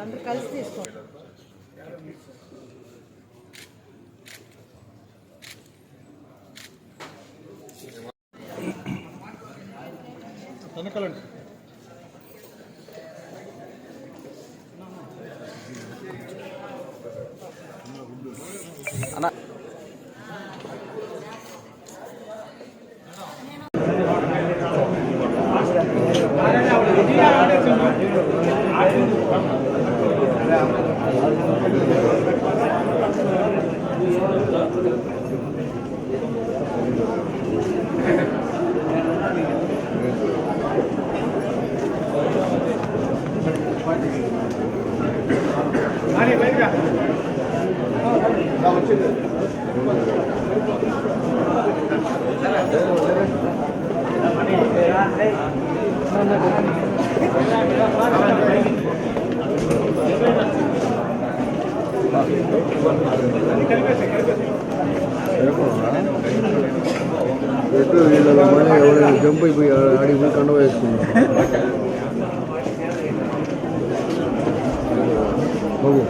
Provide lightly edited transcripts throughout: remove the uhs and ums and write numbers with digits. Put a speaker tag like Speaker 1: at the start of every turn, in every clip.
Speaker 1: అందరూ కలిసి తీసుకోండి.
Speaker 2: వెనకాలండి. అన్న
Speaker 3: జంప్ అయిపోయి ఆడికి కండ వేసుకున్నాం. బాబు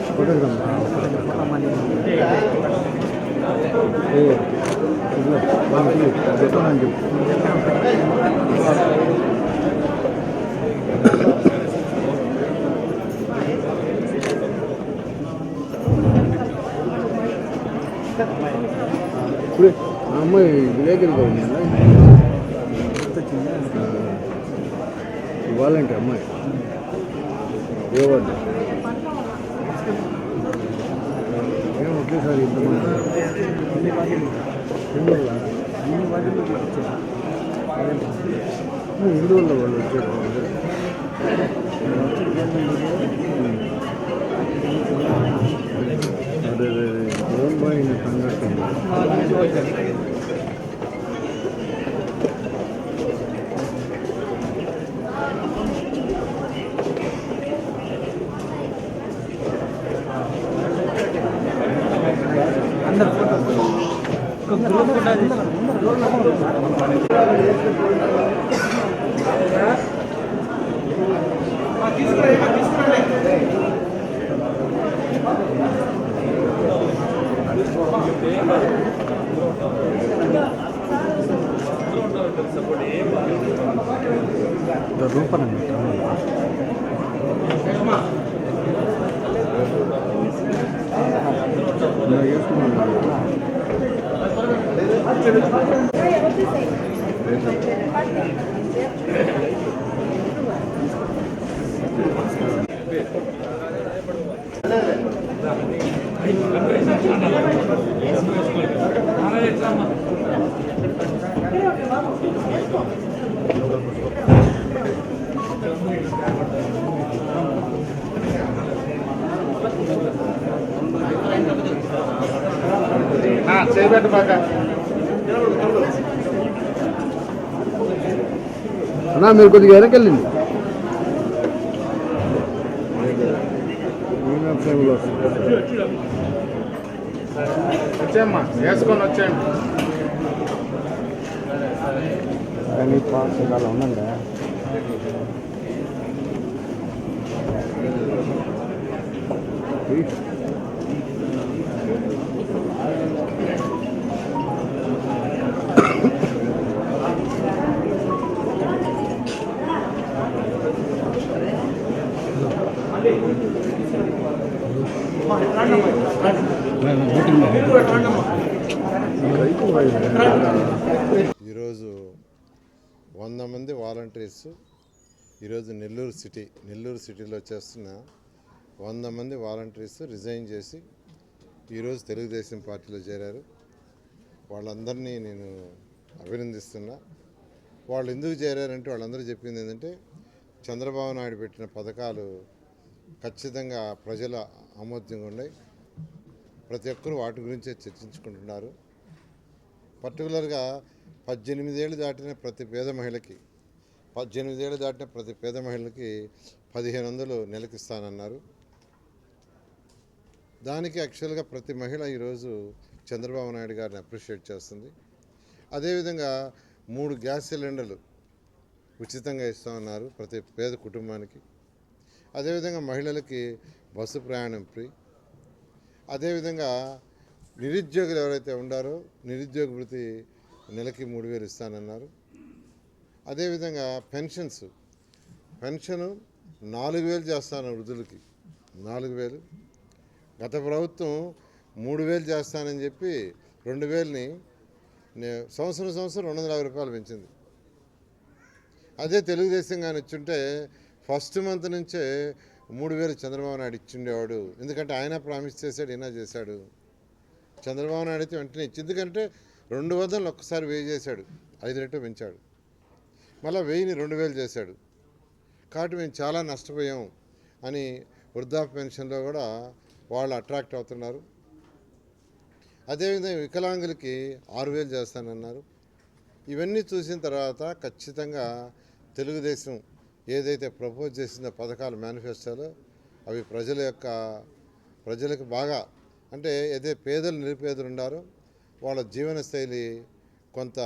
Speaker 3: చెప్పానని చెప్పు. ఇప్పుడు ఆ అమ్మాయి విలేకరిగా ఉంది ఇవ్వాలంటే అమ్మాయి ఇవ్వండి ఏం ఒకేసారి ఇంతమంది హిందువుల వాళ్ళు వచ్చారు. అదే ఫోన్ పోయిన సంగతి రూపనండి చేయబెట్టు బాగా అన్నా. మీరు కొద్దిగా వెనకెళ్ళండి. వచ్చామ్మా వేసుకొని వచ్చాయండి. కానీ పాస్ అలా ఉందండి.
Speaker 4: ఈరోజు 100 మంది వాలంటీర్స్ ఈరోజు నెల్లూరు సిటీలో చేస్తున్న 100 మంది వాలంటీర్స్ రిజైన్ చేసి ఈరోజు తెలుగుదేశం పార్టీలో చేరారు. వాళ్ళందరినీ నేను అభినందిస్తున్నా. వాళ్ళు ఎందుకు చేరారంటే వాళ్ళందరూ చెప్పింది ఏంటంటే చంద్రబాబు నాయుడు పెట్టిన పథకాలు ఖచ్చితంగా ప్రజల ఆమోద్యంగా ఉన్నాయి. ప్రతి ఒక్కరూ వాటి గురించే చర్చించుకుంటున్నారు. పర్టికులర్గా 18 ఏళ్ళు దాటిన ప్రతి పేద మహిళకి 18 ఏళ్ళు దాటిన ప్రతి పేద మహిళకి 1500 నెలకి ఇస్తానన్నారు. దానికి యాక్చువల్గా ప్రతి మహిళ ఈరోజు చంద్రబాబు నాయుడు గారిని అప్రిషియేట్ చేస్తుంది. అదేవిధంగా 3 గ్యాస్ సిలిండర్లు ఉచితంగా ఇస్తామన్నారు ప్రతి పేద కుటుంబానికి. అదేవిధంగా మహిళలకి బస్సు ప్రయాణం ఫ్రీ. అదేవిధంగా నిరుద్యోగులు ఎవరైతే ఉండారో నిరుద్యోగ వృత్తి నెలకి 3000 ఇస్తానన్నారు. అదేవిధంగా పెన్షను 4000 చేస్తాను వృద్ధులకి 4000. గత ప్రభుత్వం 3000 చేస్తానని చెప్పి 2000ని సంవత్సరం 250 రూపాయలు పెంచింది. అదే తెలుగుదేశం కానీ ఇచ్చుంటే ఫస్ట్ మంత్ నుంచే 3000 చంద్రబాబు నాయుడు ఇచ్చిండేవాడు. ఎందుకంటే ఆయన ప్రామిస్ చేశాడు, ఈయన చేశాడు. చంద్రబాబు నాయుడు అయితే వెంటనే ఇచ్చి, ఎందుకంటే 200 ఒక్కసారి 1000 చేశాడు, 5 రెట్లు పెంచాడు. మళ్ళీ 1000ని 2000 చేశాడు. కాబట్టి మేము చాలా నష్టపోయాం అని వృద్ధాప్య పెన్షన్లో కూడా వాళ్ళు అట్రాక్ట్ అవుతున్నారు. అదేవిధంగా వికలాంగులకి 6000 చేస్తానన్నారు. ఇవన్నీ చూసిన తర్వాత ఖచ్చితంగా తెలుగుదేశం ఏదైతే ప్రపోజ్ చేసిన పథకాలు మేనిఫెస్టోలో అవి ప్రజలకు బాగా, అంటే ఏదైతే పేదలు నిరుపేదలు ఉన్నారో వాళ్ళ జీవన శైలి కొంత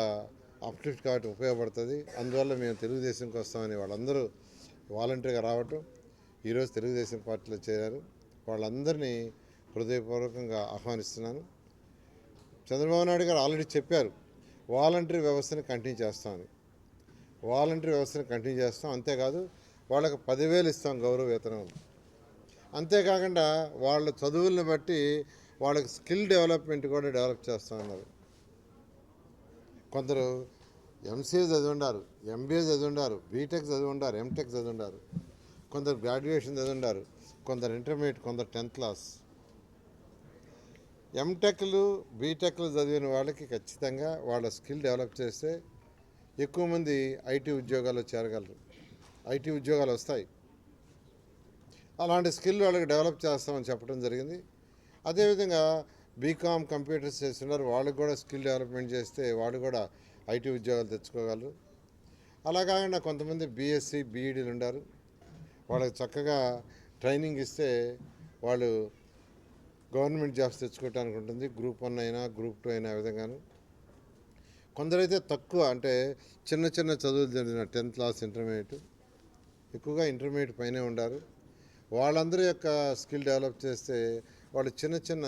Speaker 4: అప్లిఫ్ట్ కాబట్టి ఉపయోగపడుతుంది. అందువల్ల మేము తెలుగుదేశంకి వస్తామని వాళ్ళందరూ వాలంటరీగా రావటం, ఈరోజు తెలుగుదేశం పార్టీలో చేరారు. వాళ్ళందరినీ హృదయపూర్వకంగా ఆహ్వానిస్తున్నాను. చంద్రబాబు నాయుడు గారు ఆల్రెడీ చెప్పారు వాలంటరీ వ్యవస్థని కంటిన్యూ చేస్తామని. వాలంటరీ వ్యవస్థని కంటిన్యూ చేస్తాం. అంతేకాదు వాళ్ళకి 10,000 ఇస్తాం గౌరవ వేతనం. అంతేకాకుండా వాళ్ళ చదువులను బట్టి వాళ్ళకి స్కిల్ డెవలప్మెంట్ కూడా డెవలప్ చేస్తామన్నారు. కొందరు ఎంసీఏ చదివి ఉండారు, ఎంబీఏ చదివి ఉండారు, బీటెక్ చదివి ఉండారు, ఎంటెక్ చదివి ఉండారు, కొందరు గ్రాడ్యుయేషన్ చదివి ఉండారు, కొందరు ఇంటర్మీడియట్, కొందరు 10th క్లాస్. ఎంటెక్లు బీటెక్లు చదివిన వాళ్ళకి ఖచ్చితంగా వాళ్ళ స్కిల్ డెవలప్ చేస్తే ఎక్కువ మంది ఐటీ ఉద్యోగాల్లో చేరగలరు, ఐటీ ఉద్యోగాలు వస్తాయి. అలాంటి స్కిల్ వాళ్ళకి డెవలప్ చేస్తామని చెప్పడం జరిగింది. అదేవిధంగా బీకామ్ కంప్యూటర్స్ చేస్తున్నారు, వాళ్ళకి కూడా స్కిల్ డెవలప్మెంట్ చేస్తే వాళ్ళు కూడా ఐటీ ఉద్యోగాలు తెచ్చుకోగలరు. అలా కాకుండా కొంతమంది బీఎస్సీ బీఈడీలు ఉన్నారు, వాళ్ళకి చక్కగా ట్రైనింగ్ ఇస్తే వాళ్ళు గవర్నమెంట్ జాబ్స్ తెచ్చుకోవడానికి ఉంటుంది. గ్రూప్ 1 అయినా గ్రూప్ 2 అయినా విధంగాను. కొందరైతే తక్కువ, అంటే చిన్న చదువులు జరిగిన 10th క్లాస్, ఇంటర్మీడియట్, ఎక్కువగా ఇంటర్మీడియట్ పైనే ఉండారు. వాళ్ళందరి యొక్క స్కిల్ డెవలప్ చేస్తే వాళ్ళు చిన్న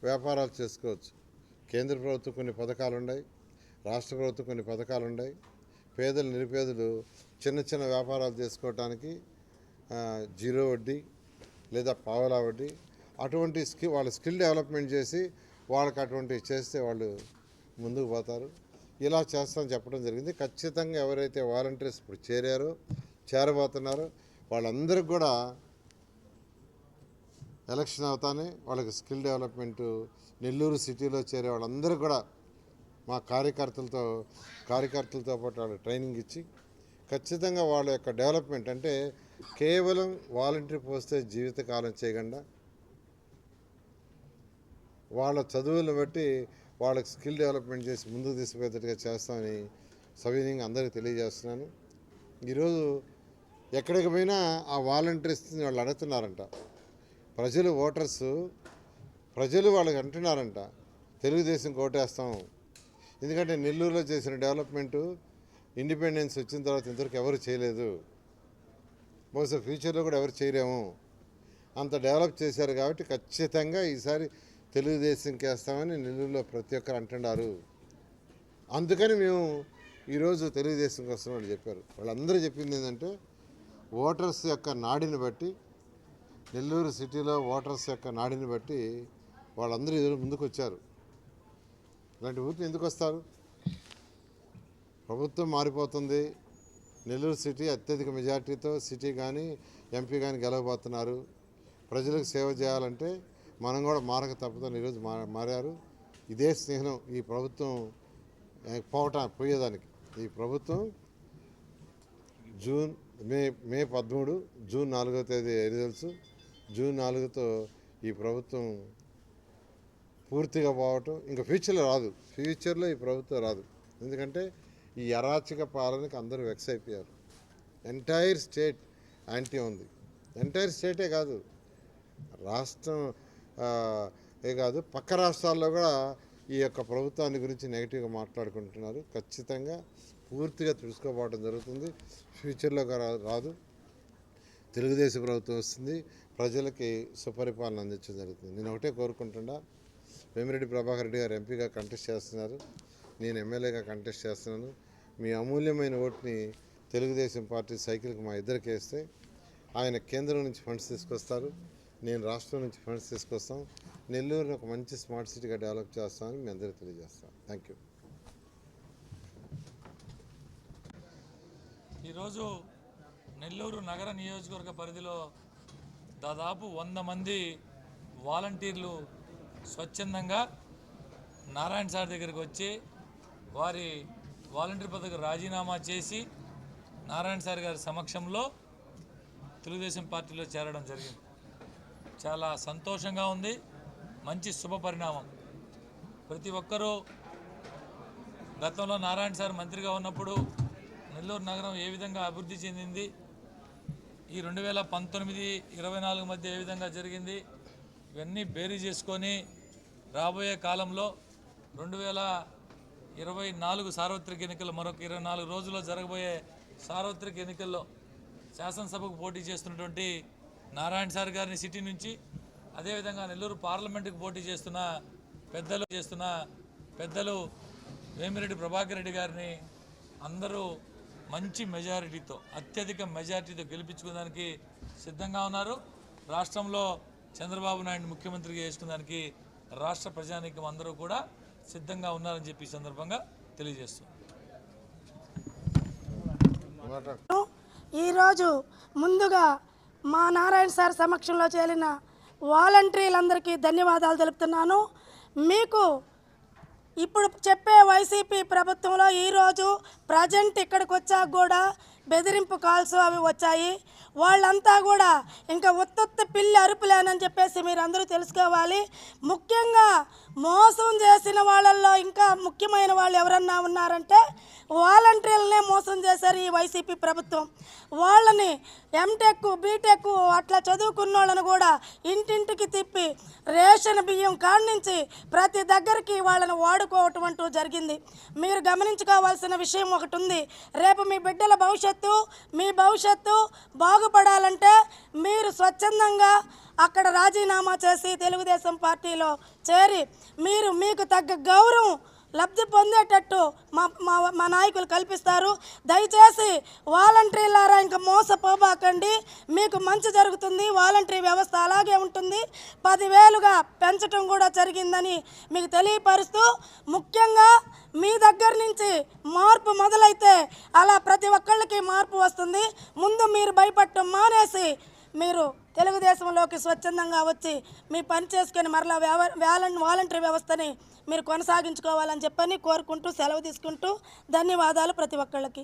Speaker 4: వ్యాపారాలు చేసుకోవచ్చు. కేంద్ర ప్రభుత్వం కొన్ని పథకాలు ఉన్నాయి, రాష్ట్ర ప్రభుత్వం కొన్ని పథకాలు ఉన్నాయి. పేదలు నిరుపేదలు చిన్న వ్యాపారాలు చేసుకోవటానికి 0 వడ్డీ లేదా పావలా వడ్డీ అటువంటి వాళ్ళ స్కిల్ డెవలప్మెంట్ చేసి వాళ్ళకి అటువంటివి చేస్తే వాళ్ళు ముందుకు పోతారు. ఇలా చేస్తామని చెప్పడం జరిగింది. ఖచ్చితంగా ఎవరైతే వాలంటీర్స్ ఇప్పుడు చేరబోతున్నారో వాళ్ళందరికీ కూడా ఎలక్షన్ అవుతానే వాళ్ళకి స్కిల్ డెవలప్మెంటు నెల్లూరు సిటీలో చేరే వాళ్ళందరూ కూడా మా కార్యకర్తలతో పాటు వాళ్ళకి ట్రైనింగ్ ఇచ్చి ఖచ్చితంగా వాళ్ళ యొక్క డెవలప్మెంట్, అంటే కేవలం వాలంటీర్ పోస్తే జీవితకాలం చేయకుండా వాళ్ళ చదువులను బట్టి వాళ్ళకి స్కిల్ డెవలప్మెంట్ చేసి ముందుకు తీసుకుపోయేటట్టుగా చేస్తామని సవినయంగా అందరికీ తెలియజేస్తున్నాను. ఈరోజు ఎక్కడికి పోయినా ఆ వాలంటీర్స్ని వాళ్ళు అడుగుతున్నారంట. ప్రజలు వాళ్ళకి అంటున్నారంట తెలుగుదేశం ఓటేస్తాం. ఎందుకంటే నెల్లూరులో చేసిన డెవలప్మెంటు ఇండిపెండెన్స్ వచ్చిన తర్వాత ఇంతవరకు ఎవరు చేయలేదు, బహుశా ఫ్యూచర్లో కూడా ఎవరు చేయలేము. అంత డెవలప్ చేశారు కాబట్టి ఖచ్చితంగా ఈసారి తెలుగుదేశంకి వేస్తామని నెల్లూరులో ప్రతి ఒక్కరు అంటున్నారు. అందుకని మేము ఈరోజు తెలుగుదేశంకి వస్తామని చెప్పారు. వాళ్ళందరూ చెప్పింది ఏంటంటే ఓటర్స్ యొక్క నాడిని బట్టి, నెల్లూరు సిటీలో ఓటర్స్ యొక్క నాడిని బట్టి వాళ్ళందరూ ఈరోజు ముందుకు వచ్చారు. ఇలాంటి ఊరికి ఎందుకు వస్తారు? ప్రభుత్వం మారిపోతుంది, నెల్లూరు సిటీ అత్యధిక మెజార్టీతో సిటీ కానీ ఎంపీ కానీ గెలవబోతున్నారు. ప్రజలకు సేవ చేయాలంటే మనం కూడా మారక తప్పదని ఈరోజు మారారు. ఇదే స్నేహం ఈ ప్రభుత్వం పోయేదానికి. ఈ ప్రభుత్వం మే 13, జూన్ 4వ తేదీ రిజల్ట్స్, జూన్ 4తో ఈ ప్రభుత్వం పూర్తిగా పోవటం ఇంకా ఫ్యూచర్లో ఈ ప్రభుత్వం రాదు. ఎందుకంటే ఈ అరాచక పాలనకి అందరూ వెక్స్ అయిపోయారు. ఎంటైర్ స్టేట్ యాంటీ ఉంది. ఎంటైర్ స్టేటే కాదు, రాష్ట్రం ఏ కాదు, పక్క రాష్ట్రాల్లో కూడా ఈ యొక్క ప్రభుత్వాన్ని గురించి నెగిటివ్గా మాట్లాడుకుంటున్నారు. ఖచ్చితంగా పూర్తిగా తుడుచుకోపోవడం జరుగుతుంది. ఫ్యూచర్లో రాదు, తెలుగుదేశం ప్రభుత్వం వస్తుంది, ప్రజలకి సుపరిపాలన అందించడం జరుగుతుంది. నేను ఒకటే కోరుకుంటున్నా, వేమిరెడ్డి ప్రభాకర్ రెడ్డి గారు ఎంపీగా కంటెస్ట్ చేస్తున్నారు, నేను ఎమ్మెల్యేగా కంటెస్ట్ చేస్తున్నాను. మీ అమూల్యమైన ఓటుని తెలుగుదేశం పార్టీ సైకిల్కి మా ఇద్దరికి వేస్తే ఆయన కేంద్రం నుంచి ఫండ్స్ తీసుకొస్తారు, నేను రాష్ట్రం నుంచి ఫండ్స్ తీసుకొస్తాం. నెల్లూరుని ఒక మంచి స్మార్ట్ సిటీగా డెవలప్ చేస్తామని మీ అందరికీ తెలియజేస్తాం. Thank you.
Speaker 2: ఈరోజు నెల్లూరు నగర నియోజకవర్గ పరిధిలో దాదాపు 100 మంది వాలంటీర్లు స్వచ్ఛందంగా నారాయణ సార్ దగ్గరికి వచ్చి వారి వాలంటీర్ పదవికి రాజీనామా చేసి నారాయణ సార్ గారి సమక్షంలో తెలుగుదేశం పార్టీలో చేరడం జరిగింది. చాలా సంతోషంగా ఉంది, మంచి శుభ పరిణామం. ప్రతి ఒక్కరూ గతంలో నారాయణ సార్ మంత్రిగా ఉన్నప్పుడు నెల్లూరు నగరం ఏ విధంగా అభివృద్ధి చెందింది, ఈ 2019-24 మధ్య ఏ విధంగా జరిగింది, ఇవన్నీ బేరీ చేసుకొని రాబోయే కాలంలో 2024 సార్వత్రిక ఎన్నికలు, మరొక 24 రోజుల్లో జరగబోయే సార్వత్రిక ఎన్నికల్లో శాసనసభకు పోటీ చేస్తున్నటువంటి నారాయణ సార్ గారిని సిటీ నుంచి, అదేవిధంగా నెల్లూరు పార్లమెంటుకు పోటీ చేస్తున్న పెద్దలు వేమిరెడ్డి ప్రభాకర్ రెడ్డి గారిని అందరూ మంచి మెజారిటీతో, అత్యధిక మెజారిటీతో గెలిపించుకోవడానికి సిద్ధంగా ఉన్నారు. రాష్ట్రంలో చంద్రబాబు నాయుడు ముఖ్యమంత్రిగా చేసుకునేదానికి రాష్ట్ర ప్రజానీకం అందరూ కూడా సిద్ధంగా ఉన్నారని చెప్పి ఈ సందర్భంగా తెలియజేస్తున్నారు.
Speaker 5: ఈరోజు ముందుగా మా నారాయణ సార్ సమక్షంలో చేరిన వాలంటీర్లందరికీ ధన్యవాదాలు తెలుపుతున్నాను. మీకు ఇప్పుడు చెప్పే వైసీపీ ప్రభుత్వంలో ఈరోజు ప్రజెంట్ ఇక్కడికి వచ్చాక కూడా బెదిరింపు కాల్స్ అవి వచ్చాయి. వాళ్ళంతా కూడా ఇంకా ఉత్తుత్తి పిల్లి అరుపులేనని చెప్పేసి మీరు అందరూ తెలుసుకోవాలి. ముఖ్యంగా మోసం చేసిన వాళ్ళల్లో ఇంకా ముఖ్యమైన వాళ్ళు ఎవరన్నా ఉన్నారంటే వాలంటీర్లనే మోసం చేశారు ఈ వైసీపీ ప్రభుత్వం. వాళ్ళని ఎంటెక్ బీటెక్ అట్లా చదువుకున్న వాళ్ళని కూడా ఇంటింటికి తిప్పి రేషన్ బియ్యం కాడ్నుంచి ప్రతి దగ్గరికి వాళ్ళని వాడుకోవటం అంటూ జరిగింది. మీరు గమనించుకోవాల్సిన విషయం ఒకటి ఉంది. రేపు మీ బిడ్డల మీ భవిష్యత్తు బాగుపడాలంటే మీరు స్వచ్ఛందంగా అక్కడ రాజీనామా చేసి తెలుగుదేశం పార్టీలో చేరి మీకు తగ్గ గౌరవం లబ్ధి పొందేటట్టు మా నాయకులు కల్పిస్తారు. దయచేసి వాలంటీర్లారా ఇంకా మోసపోబాకండి, మీకు మంచి జరుగుతుంది. వాలంటీర్ వ్యవస్థ అలాగే ఉంటుంది. 10,000గా పెంచడం కూడా జరిగిందని మీకు తెలియపరుస్తూ, ముఖ్యంగా మీ దగ్గర నుంచి మార్పు మొదలైతే అలా ప్రతి ఒక్కళ్ళకి మార్పు వస్తుంది. ముందు మీరు భయపడటం మానేసి మీరు తెలుగుదేశంలోకి స్వచ్ఛందంగా వచ్చి మీ పని చేసుకొని మరలా వాలంటీర్ వ్యవస్థని మీరు కొనసాగించుకోవాలని చెప్పని కోరుకుంటూ సెలవు తీసుకుంటూ ధన్యవాదాలు ప్రతి ఒక్కళ్ళకి.